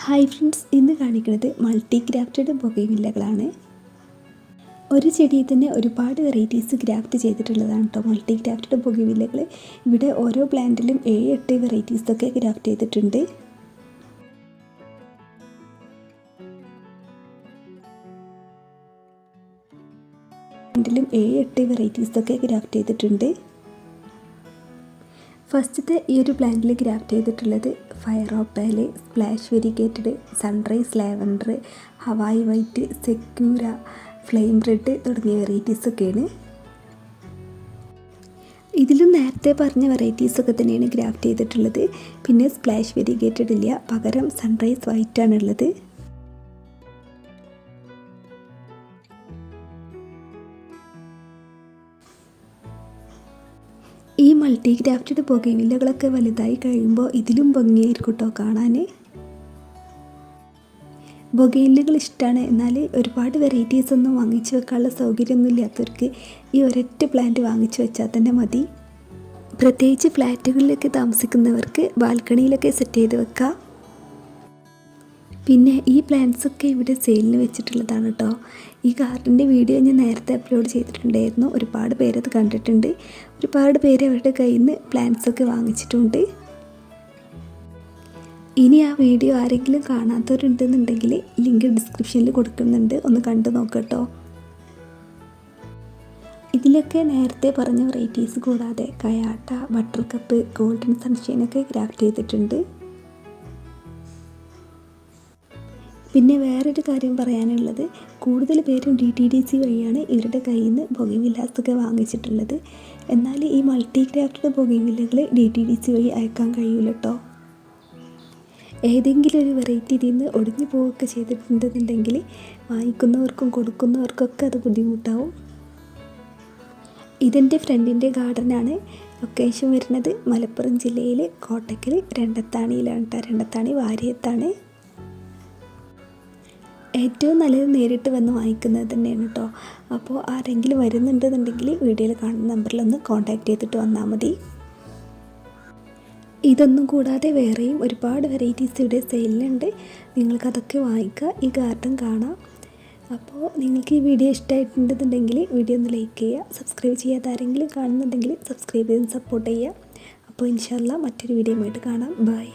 Hi friends, ഇന്ന് കാണിക്കുന്നത് multi grafted ബൊഗെയിൻവില്ലകളാണ്. ഒരു ചെടിയിൽ തന്നെ ഒരുപാട് വെറൈറ്റീസ് ഗ്രാഫ്റ്റ് ചെയ്തിട്ടുള്ളതാണ് കേട്ടോ മൾട്ടി ഗ്രാഫ്റ്റഡ് ബൊഗെയിൻവില്ലകൾ. ഇവിടെ ഓരോ പ്ലാന്റിലും 7-8 വെറൈറ്റീസൊക്കെ ഗ്രാഫ്റ്റ് ചെയ്തിട്ടുണ്ട്. പ്ലാന്റിലും 7-8 വെറൈറ്റീസൊക്കെ ഗ്രാഫ്റ്റ് ചെയ്തിട്ടുണ്ട്. ഫസ്റ്റത്തെ ഈ ഒരു പ്ലാന്റിൽ ഗ്രാഫ്റ്റ് ചെയ്തിട്ടുള്ളത് fire opal, splash variegated, sunrise lavender, Hawaii white, സെക്യൂര, flame red തുടങ്ങിയ വെറൈറ്റീസൊക്കെയാണ്. ഇതിലും നേരത്തെ പറഞ്ഞ വെറൈറ്റീസൊക്കെ തന്നെയാണ് ഗ്രാഫ്റ്റ് ചെയ്തിട്ടുള്ളത്. പിന്നെ സ്പ്ലാഷ് വെരിഗേറ്റഡ് ഇല്ല, പകരം സൺറൈസ് വൈറ്റ് ആണുള്ളത്. ഈ മൾട്ടി ഗ്രാഫ്റ്റഡ് ബൊഗെയിൻവില്ലകളൊക്കെ വലുതായി കഴിയുമ്പോൾ ഇതിലും ഭംഗിയായിരിക്കും കേട്ടോ കാണാൻ. ബൊഗെയിൻവില്ലകൾ ഇഷ്ടമാണ്, എന്നാൽ ഒരുപാട് വെറൈറ്റീസ് ഒന്നും വാങ്ങിച്ചു വെക്കാനുള്ള സൗകര്യമൊന്നും ഇല്ലാത്തവർക്ക് ഈ ഒരൊറ്റ പ്ലാന്റ് വാങ്ങിച്ചു വെച്ചാൽ തന്നെ മതി. പ്രത്യേകിച്ച് ഫ്ലാറ്റുകളിലൊക്കെ താമസിക്കുന്നവർക്ക് ബാൽക്കണിയിലൊക്കെ സെറ്റ് ചെയ്ത് വെക്കാം. പിന്നെ ഈ പ്ലാന്റ്സൊക്കെ ഇവിടെ സെയിലിന് വെച്ചിട്ടുള്ളതാണ് കേട്ടോ. ഈ ഗാർഡൻ്റെ വീഡിയോ ഞാൻ നേരത്തെ അപ്ലോഡ് ചെയ്തിട്ടുണ്ടായിരുന്നു. ഒരുപാട് പേരത് കണ്ടിട്ടുണ്ട്. ഒരുപാട് പേര് അവരുടെ കയ്യിൽ നിന്ന് പ്ലാന്റ്സൊക്കെ വാങ്ങിച്ചിട്ടുണ്ട്. ഇനി ആ വീഡിയോ ആരെങ്കിലും കാണാത്തവരുണ്ടെന്നുണ്ടെങ്കിൽ ലിങ്ക് ഡിസ്ക്രിപ്ഷനിൽ കൊടുക്കുന്നുണ്ട്, ഒന്ന് കണ്ടു നോക്കട്ടോ. ഇതിലൊക്കെ നേരത്തെ പറഞ്ഞ വെറൈറ്റീസ് കൂടാതെ കയാട്ട, ബട്ടർ കപ്പ്, ഗോൾഡൻ സൺഷൈനൊക്കെ ഗ്രാഫ്റ്റ് ചെയ്തിട്ടുണ്ട്. പിന്നെ വേറൊരു കാര്യം പറയാനുള്ളത്, കൂടുതൽ പേരും DTDC വഴിയാണ് ഇവരുടെ കയ്യിൽ നിന്ന് ബൊഗെയിൻവില്ലാസൊക്കെ വാങ്ങിച്ചിട്ടുള്ളത്. എന്നാൽ ഈ മൾട്ടി ഗ്രാഫ്റ്റഡ് ബൊഗെയിൻവില്ലകൾ DTDC വഴി അയക്കാൻ കഴിയില്ല കേട്ടോ. ഏതെങ്കിലും ഒരു വെറൈറ്റി ഇതിൽ നിന്ന് ഒടിഞ്ഞു പോവുകയൊക്കെ ചെയ്തിട്ടുണ്ടെന്നുണ്ടെങ്കിൽ വാങ്ങിക്കുന്നവർക്കും കൊടുക്കുന്നവർക്കൊക്കെ അത് ബുദ്ധിമുട്ടാവും. ഇതെൻ്റെ ഫ്രണ്ടിൻ്റെ ഗാർഡനാണ്. ലൊക്കേഷൻ വരുന്നത് മലപ്പുറം ജില്ലയിൽ കോട്ടക്കൽ രണ്ടത്താണിയിലാണ് കേട്ടോ. രണ്ടത്താണി വാര്യത്താണ്. ഏറ്റവും നല്ലത് നേരിട്ട് വന്ന് വാങ്ങിക്കുന്നത് തന്നെയാണ് കേട്ടോ. അപ്പോൾ ആരെങ്കിലും വരുന്നുണ്ടെന്നുണ്ടെങ്കിൽ വീഡിയോയിൽ കാണുന്ന നമ്പറിലൊന്ന് കോൺടാക്റ്റ് ചെയ്തിട്ട് വന്നാൽ മതി. ഇതൊന്നും കൂടാതെ വേറെയും ഒരുപാട് വെറൈറ്റീസ് ഇവിടെ സെയിലുണ്ട്. നിങ്ങൾക്കതൊക്കെ വാങ്ങിക്കുക, ഈ ഗാർഡൻ കാണാം. അപ്പോൾ നിങ്ങൾക്ക് ഈ വീഡിയോ ഇഷ്ടമായിട്ടുണ്ടെന്നുണ്ടെങ്കിൽ വീഡിയോ ഒന്ന് ലൈക്ക് ചെയ്യുക. സബ്സ്ക്രൈബ് ചെയ്യാത്ത ആരെങ്കിലും കാണുന്നുണ്ടെങ്കിൽ സബ്സ്ക്രൈബ് ചെയ്ത് സപ്പോർട്ട് ചെയ്യുക. അപ്പോൾ ഇൻഷാ അല്ലാഹ് മറ്റൊരു വീഡിയോ ആയിട്ട് കാണാം. ബൈ.